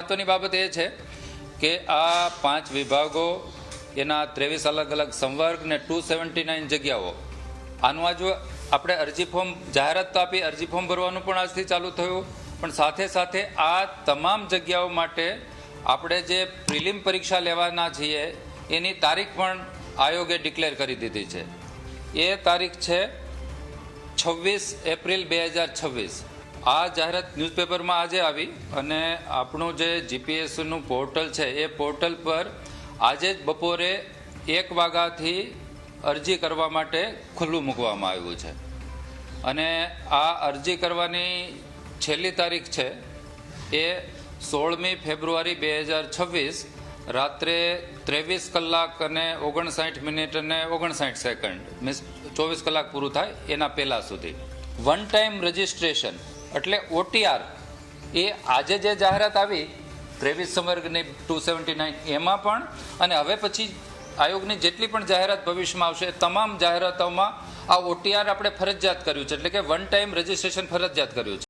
મહત્વની બાબત એ છે કે આ 5 વિભાગો એના 23 અલગ અલગ સંવર્ગ ને 279 જગ્યાઓ આનું આજ આપણે અરજી ફોર્મ જાહેરાત તો આપી, અરજી ફોર્મ ભરવાનું પણ આજથી ચાલુ થયું, પણ સાથે સાથે આ તમામ જગ્યાઓ માટે આપણે જે પ્રિલિમ પરીક્ષા લેવાના છીએ એની તારીખ પણ આયોગે ડિક્લેર કરી દીધી છે. એ તારીખ છે 26 એપ્રિલ 2026. આ જાહેરાત ન્યૂઝપેપરમાં આજે આવી અને આપણું જે જીપીએસસીનું પોર્ટલ છે એ પોર્ટલ પર આજે જ બપોરે 1 વાગ્યાથી અરજી કરવા માટે ખુલ્લું મૂકવામાં આવ્યું છે. અને આ અરજી કરવાની છેલ્લી તારીખ છે એ 16મી ફેબ્રુઆરી 2026 રાત્રે 23 કલાક અને 59 મિનિટ અને 59 સેકન્ડ, મીન્સ 24 કલાક પૂરું થાય એના પહેલાં સુધી. વન ટાઈમ રજિસ્ટ્રેશન એટલે OTR એ આજે જે જાહેરાત આવી 23 સંવર્ગની 279 એમાં પણ, અને હવે પછી આયોગની જેટલી પણ જાહેરાત ભવિષ્યમાં આવશે તમામ જાહેરાતોમાં આ OTR આપણે ફરજિયાત કર્યું છે, એટલે કે વન ટાઈમ રજિસ્ટ્રેશન ફરજિયાત કર્યું છે.